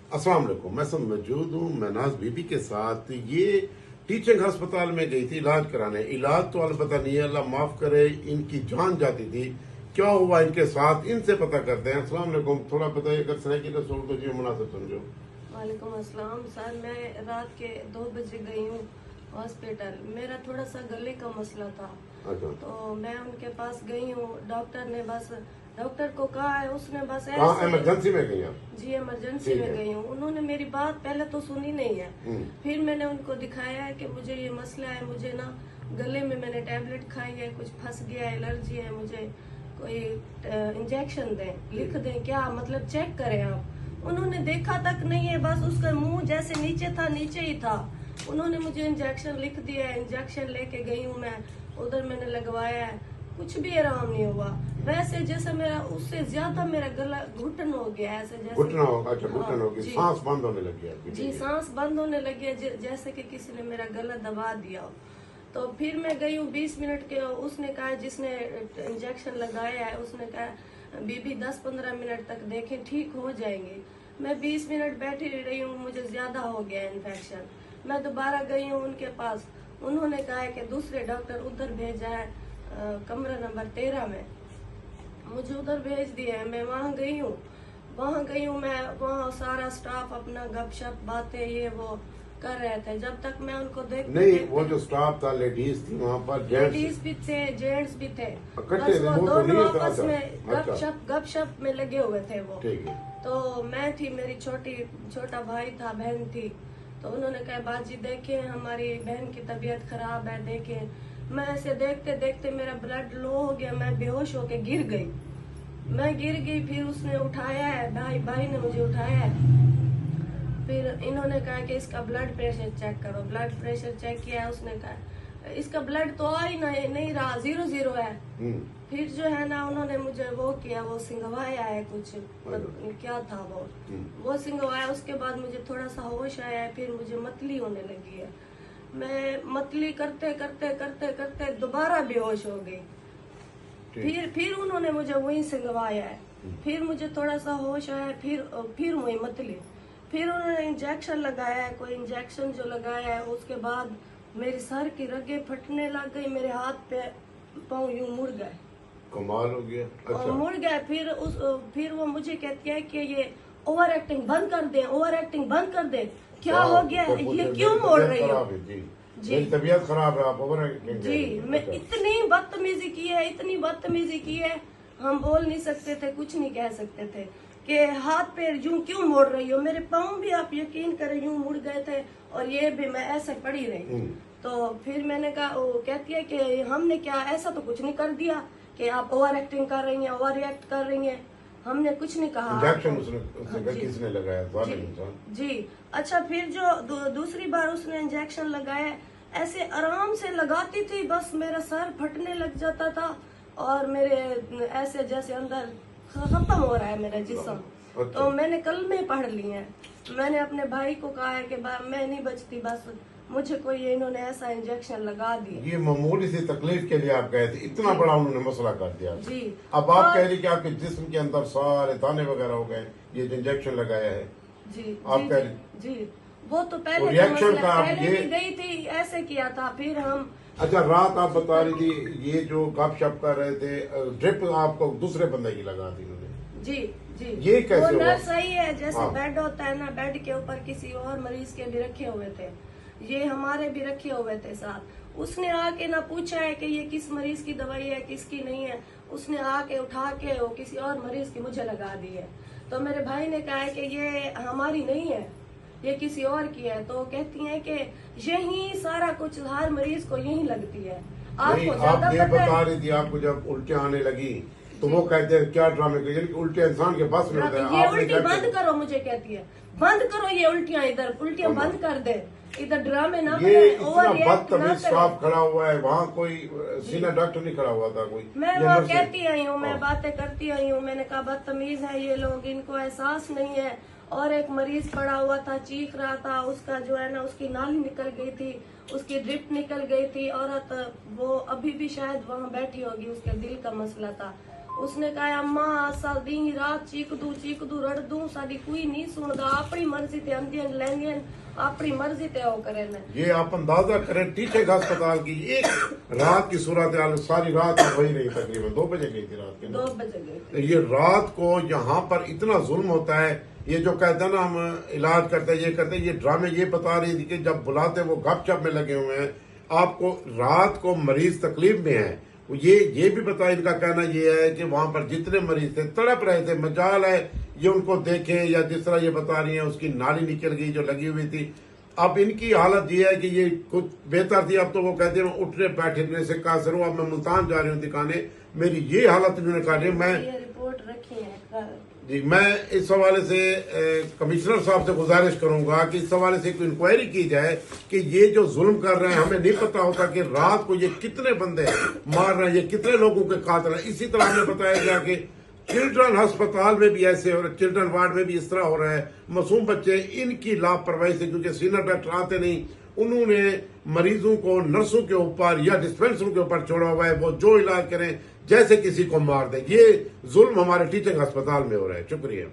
अस्सलाम वालेकुम। मैं सब मौजूद हूँ महनाज बीबी के साथ। ये टीचिंग अस्पताल में गई थी इलाज कराने। इलाज तो अलबत्ता नहीं है, अल्लाह माफ करे, इनकी जान जाती थी। क्या हुआ इनके साथ, इनसे पता करते हैं। अस्सलाम वालेकुम। थोड़ा बताइए, अगर सही की रसूल को जी मुनासिब समझो। वालेकुम अस्सलाम सर, मैं रात के 2 बजे गई हूँ हॉस्पिटल। मेरा थोड़ा सा गले का मसला था। अच्छा, तो मैं उनके पास गई हूँ। डॉक्टर को कहा है, उसने बस कहाँ ऐसे इमरजेंसी में गई आप? जी इमरजेंसी ठीक में है। गई हूँ। उन्होंने मेरी बात पहले तो सुनी नहीं है। हम्म। फिर मैंने उनको दिखाया है कि मुझे ये मसला है, मुझे ना गले में मैंने टैबलेट खाई है, कुछ फंस गया है, एलर्जी है, मुझे कोई इंजेक्शन दें, लिख दें, क्या मतलब चेक करें आप। उन्होंने देखा तक नहीं है, बस उसका मुंह जैसे नीचे था नीचे ही था। उन्होंने मुझे इंजेक्शन लिख दिया है, इंजेक्शन लेके गई हूँ मैं, उधर मैंने लगवाया है, कुछ भी आराम नहीं हुआ। वैसे जैसे मेरा उससे ज्यादा मेरा गला घुटन हो गया, ऐसे जैसे घुटना होगा। अच्छा, घुटन हाँ, होगी, जी। सांस बंद होने लगी आपकी। जी, सांस बंद होने लगी है, जैसे कि किसी ने मेरा गला दबा दिया हो। तो फिर मैं गई हूँ 20 मिनट के, उसने कहा, जिसने इंजेक्शन लगाया है उसने कहा बीबी 10-15 मिनट तक देखें, ठीक हो जाएंगे। मैं 20 मिनट बैठी रही हूँ, मुझे ज्यादा हो गया इन्फेक्शन। मैं दोबारा गई हूँ उनके पास। उन्होंने कहा है कि दूसरे डॉक्टर उधर भेजा है, कमरा नंबर 13 में। मुझे उधर भेज दिया है। मैं वहाँ गई हूँ मैं, वहाँ सारा स्टाफ अपना गपशप बातें ये वो कर रहे थे। जब तक मैं उनको नहीं, वो जो स्टाफ था, लेडीज थी वहाँ पर, लेडीज भी थे, जेंट्स भी थे, इकट्ठे बस थे, वो वो तो दोनों नहीं था। आपस में अच्छा, गपशप में लगे हुए थे वो। ठीक है। तो मैं थी, मेरी छोटा भाई था, बहन थी। तो उन्होंने कहा बाजी देखें, हमारी बहन की तबीयत खराब है, देखें। मैं ऐसे देखते देखते मेरा ब्लड लो हो गया, मैं बेहोश होके गिर गई। फिर उसने उठाया है, भाई ने मुझे उठाया है। फिर इन्होंने कहा कि इसका ब्लड प्रेशर चेक करो। ब्लड प्रेशर चेक किया है, उसने कहा इसका ब्लड तो आ ही नहीं रहा, 0-0 है। फिर जो है ना, उन्होंने मुझे वो किया, वो सिंगवाया है कुछ, क्या था वो सिंगवाया। उसके बाद मुझे थोड़ा सा होश आया है, फिर मुझे मतली होने लगी है। मैं मतली करते करते करते करते दोबारा बेहोश हो गई। फिर उन्होंने मुझे वहीं सिंगवाया है। फिर मुझे थोड़ा सा होश आया, फिर वही मतली। फिर उन्होंने इंजेक्शन लगाया है, कोई इंजेक्शन जो लगाया है, उसके बाद मेरे सर की रगें फटने लग गई, मेरे हाथ पे पाँव यूं मुड़ गए। कमाल हो गया। अच्छा, मुड़ गए। फिर वो मुझे कहती है कि ये ओवर एक्टिंग बंद कर दे, ओवर एक्टिंग बंद कर दे। क्या हो गया है, ये क्यों मोड़ रही हो? जी, मेरी तबीयत खराब है, आप ओवर एक्टिंग जी, मैं इतनी बदतमीजी की है, हम बोल नहीं सकते थे, कुछ नहीं कह सकते थे कि हाथ पैर यूं क्यों मोड़ रही हो। मेरे पाँव भी आप यकीन करें यूं मुड़ गए थे, और ये भी मैं ऐसे पड़ी रही। तो फिर मैंने कहा, वो कहती है कि हमने क्या ऐसा तो कुछ नहीं कर दिया कि आप ओवर एक्टिंग कर रही हैं, ओवर रिएक्ट कर रही हैं, हमने कुछ नहीं कहा। इंजेक्शन उसने किसने लगाया? जी। अच्छा, फिर जो दूसरी बार उसने इंजेक्शन लगाया, ऐसे आराम से लगाती थी, बस मेरा सर फटने लग जाता था, और मेरे ऐसे जैसे अंदर खत्म हो रहा है मेरा जिस्म। तो मैंने कलमे पढ़ लिए हैं। मैंने अपने भाई को कहा है कि मैं नहीं बचती, बस मुझे कोई इन्होंने ऐसा इंजेक्शन लगा दिया। ये मामूली सी तकलीफ के लिए आप गए थे, इतना बड़ा उन्होंने मसला कर दिया। जी। अब आप कह रही कि आपके जिस्म के अंदर सारे दाने वगैरह हो गए, ये इंजेक्शन लगाया है। जी आप कह रही जी, वो तो पहले रिएक्शन का पहले भी गई थी, ऐसे किया था। फिर हम अच्छा, रात आप बता रही थी ये जो गपशप कर रहे थे, ड्रिप आपको दूसरे बंदे की लगा दी उन्होंने। जी, ये कैसे वो हुआ? नर्स सही है, जैसे हाँ। बेड होता है ना, बेड के ऊपर किसी और मरीज के भी रखे हुए थे, ये हमारे भी रखे हुए थे साथ। उसने आके ना पूछा है कि ये किस मरीज की दवाई है, किसकी नहीं है। उसने आके उठा के वो किसी और मरीज की मुझे लगा दी है। तो मेरे भाई ने कहा है कि ये हमारी नहीं है, ये किसी और की है। तो कहती हैं कि यही सारा कुछ हर मरीज को यही लगती है, आपको ज्यादा आप ये पता बता है। रही थी आपको जब उल्टी आने लगी, तो वो कहते हैं क्या ड्रामे कर, यानी कि उल्टे इंसान के बस में होता है। ये आपने उल्टी क्या बंद किया? करो, मुझे कहती है बंद करो ये उल्टियां, इधर उल्टियां बंद कर दे, इधर ड्रामे ना ये बने, इतना ओवर रिएक्ट ना बदतमीज करे। स्टाफ खड़ा हुआ है वहाँ, कोई सीनियर डॉक्टर नहीं खड़ा हुआ था कोई? मैं ये वहाँ नर्स है। कहती आई हूँ, मैं हाँ। बातें करती आई हूँ। मैंने कहा बदतमीज है ये लोग, इनको एहसास नहीं है। और एक मरीज पड़ा हुआ था, चीख रहा था, उसका जो है ना, उसकी नाली निकल गई थी, उसकी ड्रिप निकल गई थी। औरत वो अभी भी शायद वहाँ बैठी होगी, उसके दिल का मसला था। उसने कहा अम्मा असा दी रात चीक दू रड़ दू साडी कोई नहीं सुनदा अपनी मर्जी ते आंदी लेंगे अपनी मर्जी ते वो करे ने। ये आप अंदाजा करें टीचर अस्पताल की एक रात की सूरत हाल सारी रात वही रही, तकरीबन 2 बजे गई थी रात के 2 बजे गई। ये रात को यहाँ पर इतना जुल्म होता है। ये जो कहते हैं ना हम इलाज करते हैं ये करते हैं, ये ड्रामे ये बता रही थी कि जब बुलाते वो गपशप में लगे हुए हैं। आपको रात को मरीज तकलीफ में है, ये भी बताया, इनका कहना ये है कि वहां पर जितने मरीज थे तड़प रहे थे, मजाल है ये उनको देखे या जिस तरह ये बता रही है उसकी नाली निकल गई जो लगी हुई थी। अब इनकी हालत ये है कि ये कुछ बेहतर थी, अब तो वो कहते हैं उठने बैठने से कासर हूँ, अब मैं मुल्तान जा रही हूँ दिखाने, मेरी ये हालत इन्होंने कहा रही। मैं रिपोर्ट रखी है जी, मैं इस हवाले से कमिश्नर साहब से गुजारिश करूंगा कि इस हवाले से कोई इंक्वायरी की जाए कि ये जो जुल्म कर रहे हैं, हमें नहीं पता होता कि रात को ये कितने बंदे मार रहे हैं, ये कितने लोगों के कातिल हैं। इसी तरह हमें बताया गया कि चिल्ड्रन अस्पताल में भी ऐसे हो रहे, चिल्ड्रन वार्ड में भी इस तरह हो रहा है। मासूम बच्चे इनकी लापरवाही से, क्योंकि सीनियर डॉक्टर आते नहीं, उन्होंने मरीजों को नर्सों के ऊपर या डिस्पेंसरों के ऊपर छोड़ा हुआ है, वो जो इलाज करें जैसे किसी को मार दें। ये जुल्म हमारे टीचिंग अस्पताल में हो रहा है। शुक्रिया।